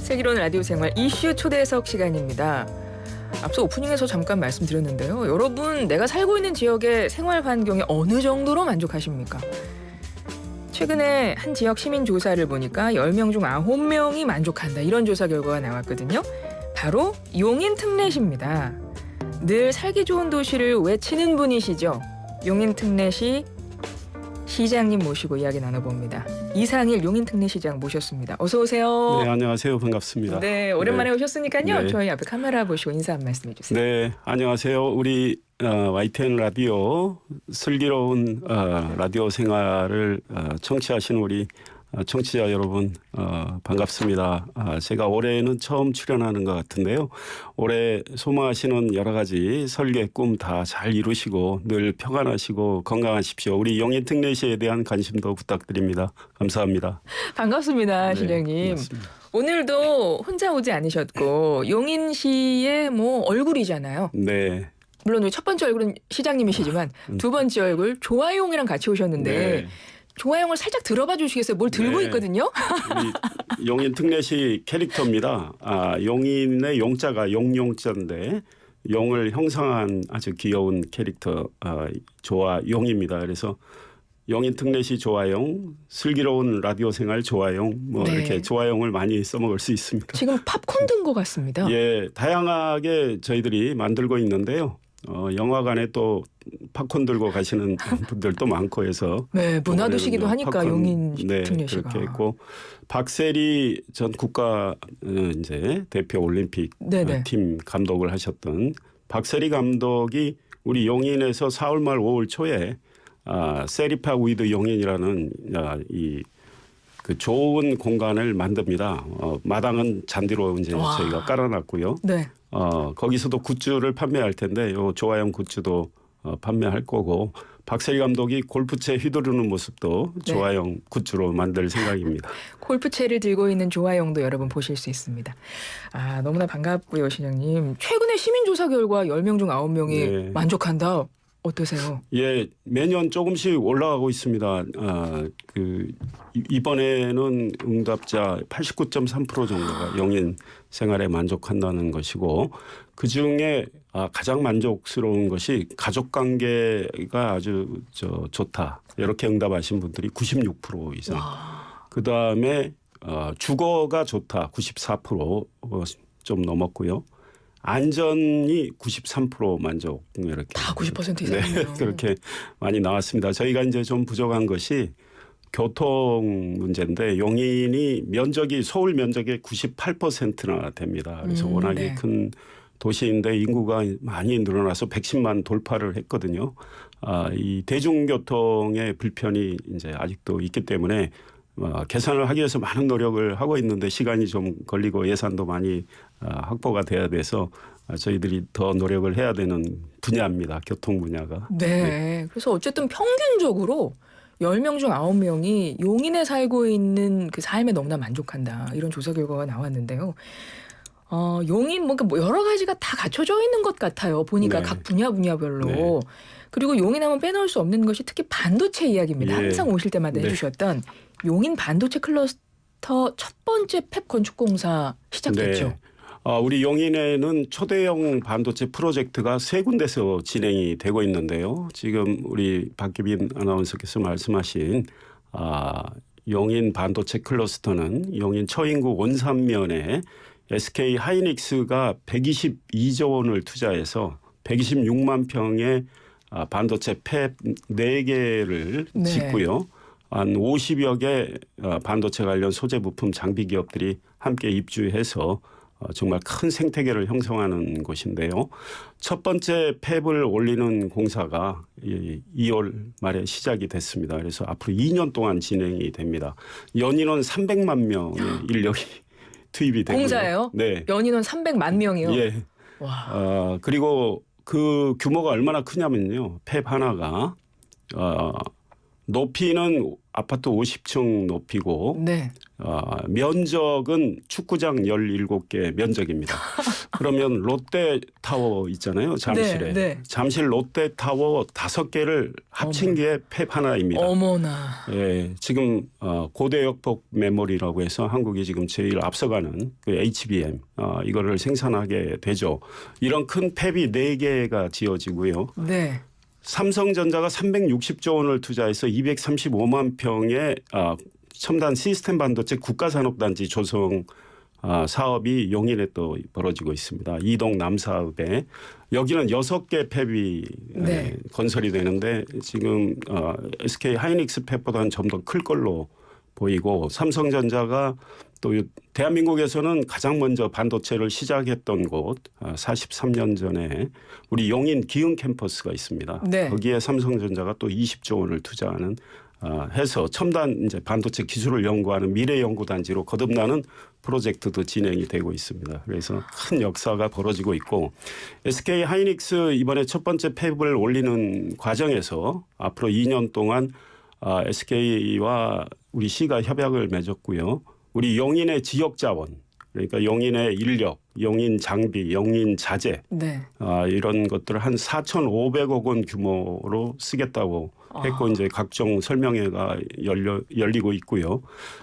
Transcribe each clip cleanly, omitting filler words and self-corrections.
슬기로운 라디오 생활 이슈 초대석 시간입니다. 앞서 오프닝에서 잠깐 말씀드렸는데요. 여러분, 내가 살고 있는 지역의 생활 환경에 어느 정도로 만족하십니까? 최근에 한 지역 시민 조사를 보니까 10명 중 9명이 만족한다. 이런 조사 결과가 나왔거든요. 바로 용인 특례시입니다. 늘 살기 좋은 도시를 외치는 분이시죠. 용인 특례시 시장님 모시고 이야기 나눠봅니다. 이상일 용인 특례시장 모셨습니다. 어서 오세요. 네, 안녕하세요. 반갑습니다. 네, 오랜만에 오셨으니까요. 네. 저희 앞에 카메라 보시고 인사 한 말씀 해주세요. 네, 안녕하세요. 우리 YTN 라디오 슬기로운 라디오 생활을 청취하시는 우리 청취자 여러분 반갑습니다. 제가 올해는 처음 출연하는 것 같은데요. 올해 소망하시는 여러 가지 설계 꿈 다 잘 이루시고 늘 평안하시고 건강하십시오. 우리 용인 특례시에 대한 관심도 부탁드립니다. 감사합니다. 반갑습니다, 시장님. 반갑습니다. 오늘도 혼자 오지 않으셨고 용인시의 뭐 얼굴이잖아요. 네. 물론 우리 첫 번째 얼굴은 시장님이시지만 두 번째 얼굴 조아용이랑 같이 오셨는데 네. 조아용을 살짝 들어봐 주시겠어요? 뭘 들고 네. 있거든요. 우리 용인 특례시 캐릭터입니다. 용인의 용자가 용용자인데 용을 형상한 아주 귀여운 캐릭터 조아용입니다. 그래서 용인 특례시 조아용, 슬기로운 라디오 생활 조아용 뭐 네. 이렇게 조아용을 많이 써먹을 수 있습니다. 지금 팝콘 든 것 같습니다. 예, 다양하게 저희들이 만들고 있는데요. 영화관에 또 팝콘 들고 가시는 분들도 많고 해서 네, 문화도시기도 하니까 팝콘, 용인 네, 특례시가. 그렇게 했고 박세리 전 국가 이제 대표 올림픽 네네. 팀 감독을 하셨던 박세리 감독이 우리 용인에서 4월 말 5월 초에 세리파 위드 용인이라는 그 좋은 공간을 만듭니다. 마당은 잔디로 이제 와. 저희가 깔아놨고요. 네. 거기서도 굿즈를 판매할 텐데 요 조아용 굿즈도 판매할 거고 박세리 감독이 골프채 휘두르는 모습도 네. 조아용 굿즈로 만들 생각입니다. 골프채를 들고 있는 조아용도 여러분 보실 수 있습니다. 너무나 반갑고요, 시장님. 최근에 시민조사 결과 10명 중 9명이 네. 만족한다. 어떠세요? 예, 매년 조금씩 올라가고 있습니다. 이번에는 응답자 89.3% 정도가 용인 생활에 만족한다는 것이고 그 중에 가장 만족스러운 것이 가족 관계가 아주 좋다. 이렇게 응답하신 분들이 96% 이상. 그 다음에 주거가 좋다. 94%좀 넘었고요. 안전이 93% 만족 이렇게 다 90% 이상이네요. 네, 그렇게 많이 나왔습니다. 저희가 이제 좀 부족한 것이 교통 문제인데 용인이 면적이 서울 면적의 98%나 됩니다. 그래서 워낙에 네. 큰 도시인데 인구가 많이 늘어나서 110만 돌파를 했거든요. 이 대중교통의 불편이 이제 아직도 있기 때문에 개선을 하기 위해서 많은 노력을 하고 있는데 시간이 좀 걸리고 예산도 많이 확보가 돼야 돼서 저희들이 더 노력을 해야 되는 분야입니다. 교통 분야가. 네. 그래서 어쨌든 평균적으로 10명 중 9명이 용인에 살고 있는 그 삶에 너무나 만족한다. 이런 조사 결과가 나왔는데요. 용인 뭐 여러 가지가 다 갖춰져 있는 것 같아요. 보니까 네. 각 분야별로. 네. 그리고 용인하면 빼놓을 수 없는 것이 특히 반도체 이야기입니다. 예. 항상 오실 때마다 네. 해주셨던 용인 반도체 클러스터 첫 번째 팹 건축공사 시작됐죠. 네. 우리 용인에는 초대형 반도체 프로젝트가 3군데서 진행이 되고 있는데요. 지금 우리 박기빈 아나운서께서 말씀하신 용인 반도체 클러스터는 용인 처인구 원산면에 SK 하이닉스가 122조 원을 투자해서 126만 평의 반도체 팹 4개를 네. 짓고요. 한 50여 개 반도체 관련 소재 부품 장비 기업들이 함께 입주해서 정말 큰 생태계를 형성하는 곳인데요. 첫 번째 팹을 올리는 공사가 2월 말에 시작이 됐습니다. 그래서 앞으로 2년 동안 진행이 됩니다. 연인원 300만 명의 인력이 투입이 되고요. 공사예요? 네. 연인원 300만 명이요? 예. 와. 그리고 그 규모가 얼마나 크냐면요. 팹 하나가 높이는 아파트 50층 높이고 네. 면적은 축구장 17개 면적입니다. 그러면 롯데타워 있잖아요. 잠실에. 네, 네. 잠실 롯데타워 5개를 합친 게 팹 하나입니다. 어머나. 예, 지금 고대역폭 메모리라고 해서 한국이 지금 제일 앞서가는 그 HBM 이거를 생산하게 되죠. 이런 큰 팹이 4개가 지어지고요. 네. 삼성전자가 360조 원을 투자해서 235만 평의 첨단 시스템 반도체 국가산업단지 조성 사업이 용인에 또 벌어지고 있습니다. 이동 남사읍에 여기는 6개 팹이 네. 건설이 되는데 지금 SK 하이닉스 팹보다는 좀 더 클 걸로 보이고 삼성전자가 또 대한민국에서는 가장 먼저 반도체를 시작했던 곳 43년 전에 우리 용인 기흥 캠퍼스가 있습니다. 네. 거기에 삼성전자가 또 20조 원을 투자하는 해서 첨단 이제 반도체 기술을 연구하는 미래연구단지로 거듭나는 프로젝트도 진행이 되고 있습니다. 그래서 큰 역사가 벌어지고 있고 SK 하이닉스 이번에 첫 번째 팹을 올리는 과정에서 앞으로 2년 동안 SK와 우리 시가 협약을 맺었고요. 우리 용인의 지역 자원 그러니까 용인의 인력, 용인 장비, 용인 자재 네. 이런 것들을 한 4,500억 원 규모로 쓰겠다고 했고 이제 각종 설명회가 열리고 있고요.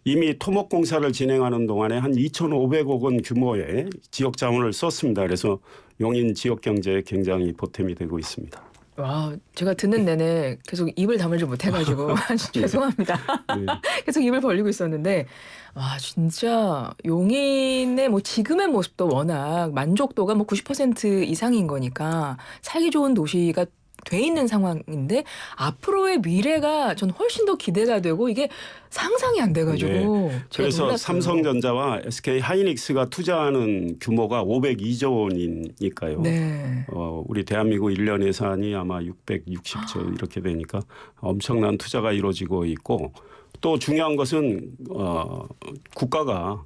이미 토목공사를 진행하는 동안에 한 2,500억 원 규모의 지역 자원을 썼습니다. 그래서 용인 지역 경제에 굉장히 보탬이 되고 있습니다. 와, 제가 듣는 내내 계속 입을 다물지 못해가지고 죄송합니다. 네. 계속 입을 벌리고 있었는데 와 진짜 용인의 뭐 지금의 모습도 워낙 만족도가 뭐 90% 이상인 거니까 살기 좋은 도시가 돼 있는 상황인데 앞으로의 미래가 전 훨씬 더 기대가 되고 이게 상상이 안 돼가지고 네. 제가 그래서 놀랐어요. 삼성전자와 SK 하이닉스가 투자하는 규모가 502조 원이니까요. 네. 우리 대한민국 1년 예산이 아마 660조 이렇게 되니까 엄청난 투자가 이루어지고 있고 또 중요한 것은 국가가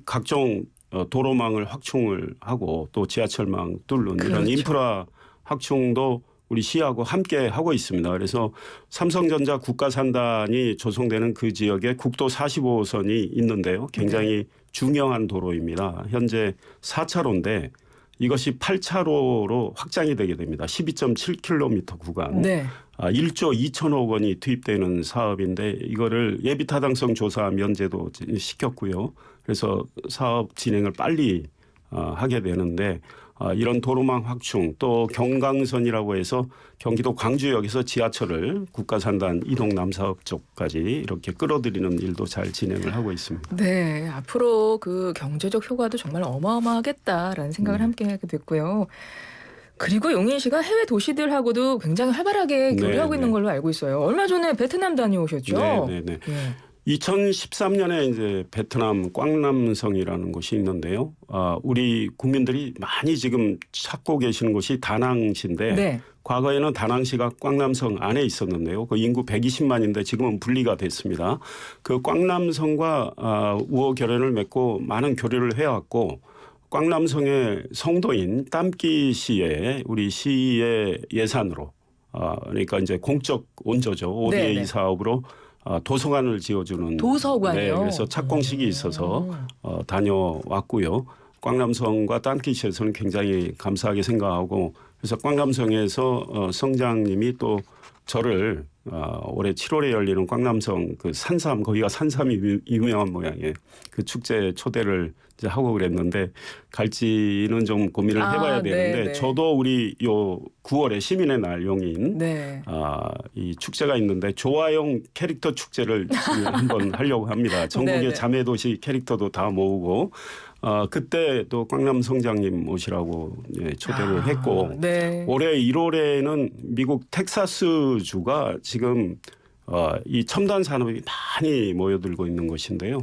각종 도로망을 확충을 하고 또 지하철망 뚫는 그렇죠. 이런 인프라 확충도 우리 시하고 함께 하고 있습니다. 그래서 삼성전자 국가산단이 조성되는 그 지역에 국도 45호선이 있는데요. 굉장히 중요한 도로입니다. 현재 4차로인데 이것이 8차로로 확장이 되게 됩니다. 12.7km 구간. 네. 1조 2천억 원이 투입되는 사업인데 이거를 예비타당성 조사 면제도 시켰고요. 그래서 사업 진행을 빨리 하게 되는데 이런 도로망 확충 또 경강선이라고 해서 경기도 광주역에서 지하철을 국가산단 이동 남사업 쪽까지 이렇게 끌어들이는 일도 잘 진행을 하고 있습니다. 네, 앞으로 그 경제적 효과도 정말 어마어마하겠다라는 생각을 함께 하게 됐고요. 그리고 용인시가 해외 도시들하고도 굉장히 활발하게 교류하고 있는 걸로 알고 있어요. 얼마 전에 베트남 다녀오셨죠? 네. 2013년에 이제 베트남 꽝남성이라는 곳이 있는데요. 우리 국민들이 많이 지금 찾고 계시는 곳이 다낭시인데 네. 과거에는 다낭시가 꽝남성 안에 있었는데요. 그 인구 120만인데 지금은 분리가 됐습니다. 그 꽝남성과 우호 결연을 맺고 많은 교류를 해왔고 꽝남성의 성도인 땀기시에 우리 시의 예산으로 그러니까 이제 공적 원조죠. ODA 네네. 사업으로 도서관을 지어주는 도서관이요? 네, 그래서 착공식이 있어서 다녀왔고요. 꽝남성과 딴키시에서는 굉장히 감사하게 생각하고 그래서 꽝남성에서 성장님이 또 저를 올해 7월에 열리는 꽝남성 그 산삼 거기가 산삼이 유명한 모양이에요. 그 축제 초대를 이제 하고 그랬는데 갈지는 좀 고민을 해봐야 되는데 네네. 저도 우리 요 9월에 시민의 날 용인 네. 이 축제가 있는데 조화용 캐릭터 축제를 한번 하려고 합니다. 전국의 네네. 자매도시 캐릭터도 다 모으고 그때 또 꽝남 성장님 오시라고 초대를 했고 네. 올해 1월에는 미국 텍사스주가 지금 이 첨단 산업이 많이 모여들고 있는 곳인데요.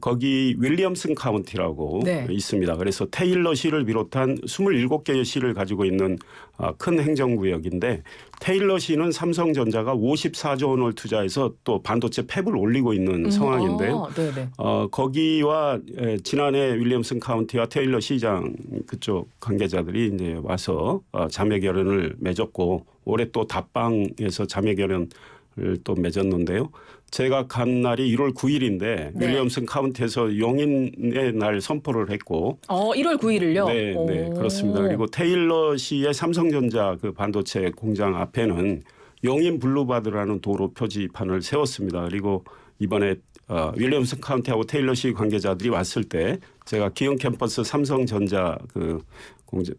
거기 윌리엄슨 카운티라고 네. 있습니다. 그래서 테일러시를 비롯한 27개의 시를 가지고 있는 큰 행정구역인데 테일러시는 삼성전자가 54조 원을 투자해서 또 반도체 팹을 올리고 있는 상황인데요. 네네. 거기와 지난해 윌리엄슨 카운티와 테일러 시장 그쪽 관계자들이 이제 와서 자매 결연을 맺었고 올해 또 답방에서 자매 결연 또 맺었는데요. 제가 간 날이 1월 9일인데 네. 윌리엄슨 카운티에서 용인의 날 선포를 했고 1월 9일을요? 네, 네, 그렇습니다. 그리고 테일러 시의 삼성전자 그 반도체 공장 앞에는 용인 블루바드라는 도로 표지판을 세웠습니다. 그리고 이번에 윌리엄슨 카운티하고 테일러 시 관계자들이 왔을 때 제가 기흥 캠퍼스 삼성전자 그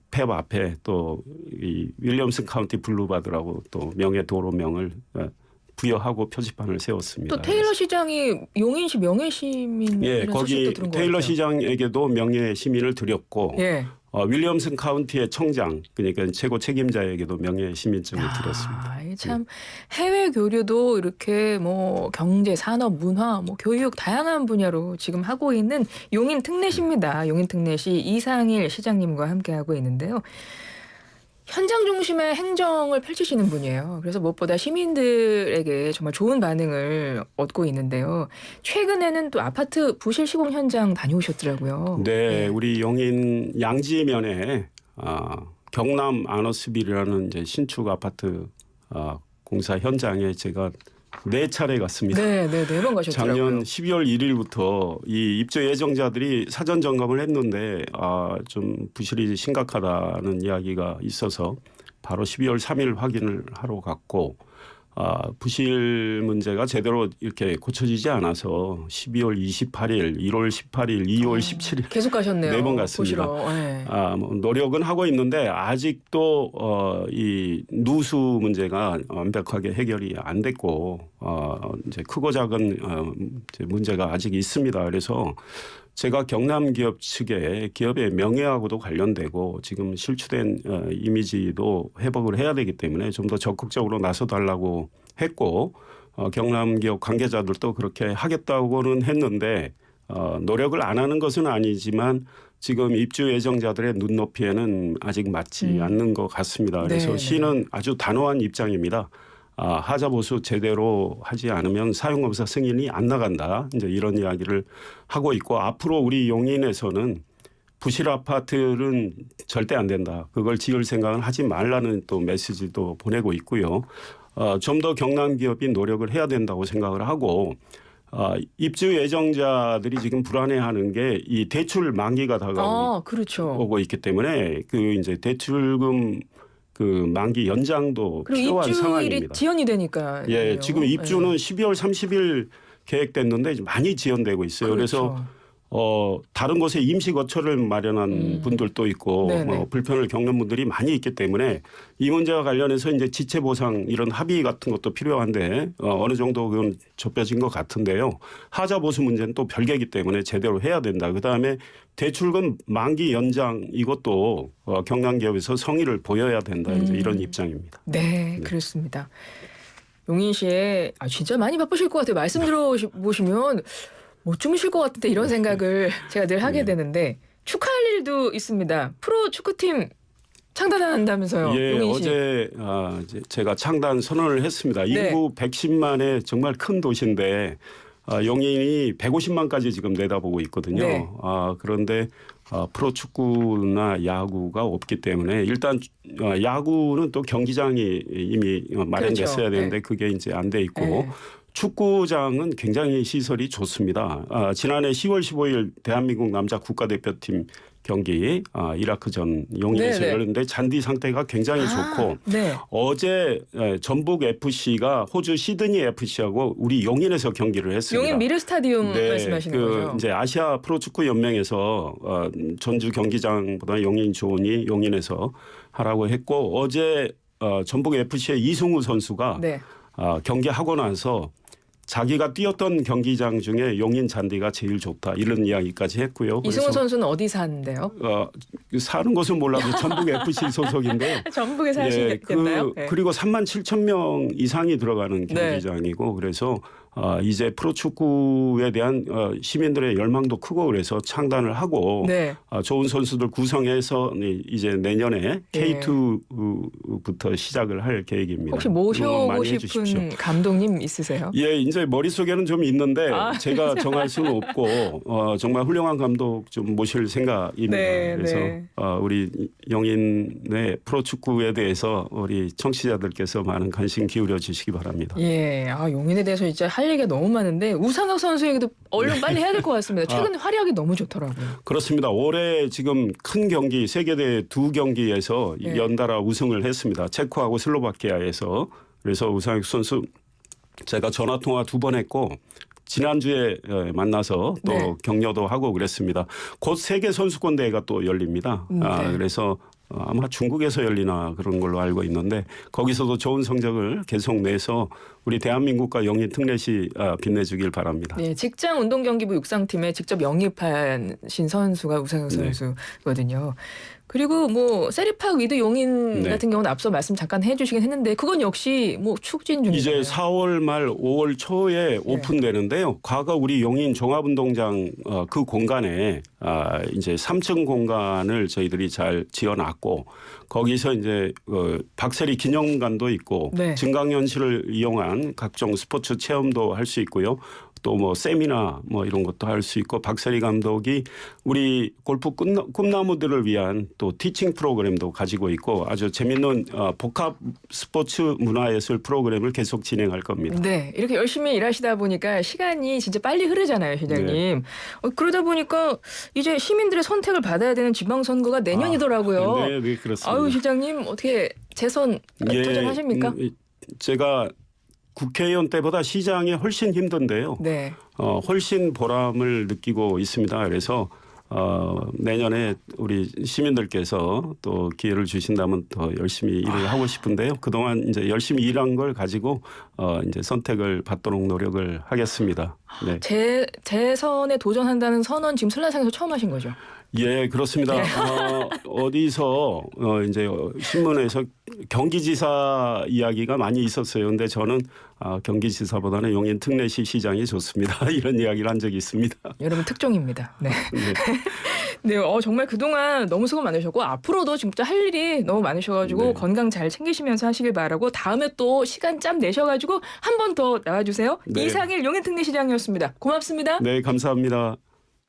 폐업 앞에 또 이 윌리엄슨 카운티 블루바드라고 또 명예 도로명을 부여하고 표지판을 세웠습니다. 또 테일러 시장이 용인시 명예 시민 예, 이런 거기 소식도 들은 것 테일러 같아요. 시장에게도 명예 시민을 드렸고 예. 윌리엄슨 카운티의 청장 그러니까 최고 책임자에게도 명예 시민증을 드렸습니다. 참 해외 교류도 이렇게 뭐 경제, 산업, 문화, 뭐 교육 다양한 분야로 지금 하고 있는 용인 특례시입니다. 용인 특례시 이상일 시장님과 함께 하고 있는데요. 현장 중심의 행정을 펼치시는 분이에요. 그래서 무엇보다 시민들에게 정말 좋은 반응을 얻고 있는데요. 최근에는 또 아파트 부실 시공 현장 다녀오셨더라고요. 네, 우리 용인 양지면에 경남 아너스빌이라는 이제 신축 아파트 공사 현장에 제가 4차례 갔습니다. 네, 네 번 가셨더라고요. 작년 12월 1일부터 이 입주 예정자들이 사전 점검을 했는데 좀 부실이 심각하다는 이야기가 있어서 바로 12월 3일 확인을 하러 갔고 부실 문제가 제대로 이렇게 고쳐지지 않아서 12월 28일, 1월 18일, 2월 17일 계속 가셨네요. 4번 갔습니다. 네. 뭐 노력은 하고 있는데 아직도 이 누수 문제가 완벽하게 해결이 안 됐고 이제 크고 작은 이제 문제가 아직 있습니다. 그래서 제가 경남 기업 측에 기업의 명예하고도 관련되고 지금 실추된 이미지도 회복을 해야 되기 때문에 좀 더 적극적으로 나서달라고 했고 경남 기업 관계자들도 그렇게 하겠다고는 했는데 노력을 안 하는 것은 아니지만 지금 입주 예정자들의 눈높이에는 아직 맞지 않는 것 같습니다. 그래서 네, 시는 아주 단호한 입장입니다. 하자 보수 제대로 하지 않으면 사용검사 승인이 안 나간다. 이제 이런 이야기를 하고 있고 앞으로 우리 용인에서는 부실 아파트는 절대 안 된다. 그걸 지을 생각은 하지 말라는 또 메시지도 보내고 있고요. 좀 더 경남 기업이 노력을 해야 된다고 생각을 하고 입주 예정자들이 지금 불안해하는 게 이 대출 만기가 다가오고 그렇죠. 있기 때문에 그 이제 대출금 그 만기 연장도 필요한 입주일이 상황입니다. 지연이 되니까. 예, 지금 입주는 12월 30일 계획됐는데 많이 지연되고 있어요. 그렇죠. 그래서 다른 곳에 임시 거처를 마련한 분들도 있고 불편을 겪는 분들이 많이 있기 때문에 이 문제와 관련해서 이제 지체 보상 이런 합의 같은 것도 필요한데 어느 정도 그건 좁혀진 것 같은데요. 하자 보수 문제는 또 별개이기 때문에 제대로 해야 된다. 그다음에 대출금 만기 연장 이것도 경남 기업에서 성의를 보여야 된다. 이제 이런 입장입니다. 네, 그렇습니다. 용인시에 진짜 많이 바쁘실 것 같아요. 말씀 들어보시면 못 주무실 것 같은데 이런 생각을 제가 늘 하게 되는데 축하할 일도 있습니다. 프로 축구팀 창단한다면서요. 예, 용인시. 어제 이제 제가 창단 선언을 했습니다. 인구 110만의 정말 큰 도시인데 용인이 150만까지 지금 내다보고 있거든요. 네. 그런데 프로 축구나 야구가 없기 때문에 일단 야구는 또 경기장이 이미 마련됐어야 되는데 그게 이제 안 돼 있고 축구장은 굉장히 시설이 좋습니다. 지난해 10월 15일 대한민국 남자 국가대표팀 경기 이라크전 용인에서 열렸는데 잔디 상태가 굉장히 좋고 어제 전북 FC가 호주 시드니 FC하고 우리 용인에서 경기를 했습니다. 용인 미르 스타디움 말씀하시는 거죠? 이제 아시아 프로축구 연맹에서 전주 경기장보다 용인 좋으니 용인에서 하라고 했고 어제 전북 FC의 이승우 선수가 경기하고 나서 자기가 뛰었던 경기장 중에 용인 잔디가 제일 좋다 이런 이야기까지 했고요. 이승우 선수는 어디 사는데요? 사는 곳은 몰라도 전북 FC 소속인데 전북에 사시겠나요? 그리고 3만 7천 명 이상이 들어가는 경기장이고 그래서 이제 프로축구에 대한 시민들의 열망도 크고 그래서 창단을 하고 네. 좋은 선수들 구성해서 이제 내년에 예. K2부터 시작을 할 계획입니다. 혹시 응원 모셔오고 많이 싶은 해주십시오. 감독님 있으세요? 예, 이제 머릿속에는 좀 있는데 제가 정할 수는 없고 정말 훌륭한 감독 좀 모실 생각입니다. 네, 그래서 네. 우리 영인의 프로축구에 대해서 우리 청취자들께서 많은 관심 기울여 주시기 바랍니다. 예, 용인에 대해서 진짜 할 얘기가 너무 많은데 우상혁 선수 얘기도 얼른 빨리 해야 될 것 같습니다. 최근에 활약이 너무 좋더라고요. 그렇습니다. 올해 지금 큰 경기 세계대회 2경기에서 네. 연달아 우승을 했습니다. 체코하고 슬로바키아에서. 그래서 우상혁 선수 제가 전화 통화 2번 했고 지난주에 만나서 또 네. 격려도 하고 그랬습니다. 곧 세계 선수권 대회가 또 열립니다. 네. 그래서 아마 중국에서 열리나 그런 걸로 알고 있는데 거기서도 좋은 성적을 계속 내서 우리 대한민국과 영인 특례시 빛내주길 바랍니다. 네, 직장 운동경기부 육상팀에 직접 영입하신 선수가 우상혁 네. 선수거든요. 그리고 뭐 세리팍 위드 용인 네. 같은 경우는 앞서 말씀 잠깐 해주시긴 했는데 그건 역시 뭐 축진 중이에요. 이제 4월 말 5월 초에 오픈되는데요. 과거 우리 용인 종합운동장 그 공간에 이제 3층 공간을 저희들이 잘 지어놨고 거기서 이제 박세리 기념관도 있고 네. 증강현실을 이용한 각종 스포츠 체험도 할 수 있고요. 또 뭐 세미나 뭐 이런 것도 할 수 있고 박세리 감독이 우리 골프 꿈나무들을 위한 또 티칭 프로그램도 가지고 있고 아주 재밌는 복합 스포츠 문화예술 프로그램을 계속 진행할 겁니다. 네, 이렇게 열심히 일하시다 보니까 시간이 진짜 빨리 흐르잖아요, 시장님. 네. 그러다 보니까 이제 시민들의 선택을 받아야 되는 지방선거가 내년이더라고요. 네, 그렇습니다. 아유, 시장님 어떻게 재선 도전하십니까? 제가 국회의원 때보다 시장이 훨씬 힘든데요. 네. 훨씬 보람을 느끼고 있습니다. 그래서 내년에 우리 시민들께서 또 기회를 주신다면 더 열심히 일을 하고 싶은데요. 그동안 이제 열심히 일한 걸 가지고 이제 선택을 받도록 노력을 하겠습니다. 네. 재선에 도전한다는 선언 지금 설날상에서 처음 하신 거죠? 예, 그렇습니다. 네. 어디서 이제 신문에서 경기지사 이야기가 많이 있었어요. 그런데 저는 경기지사보다는 용인 특례시 시장이 좋습니다. 이런 이야기를 한 적이 있습니다. 여러분 특종입니다. 네. 네. 네, 정말 그동안 너무 수고 많으셨고 앞으로도 진짜 할 일이 너무 많으셔가지고 네. 건강 잘 챙기시면서 하시길 바라고 다음에 또 시간 짬 내셔가지고 한 번 더 나와주세요. 네. 이상일 용인특례시장이었습니다. 고맙습니다. 네, 감사합니다.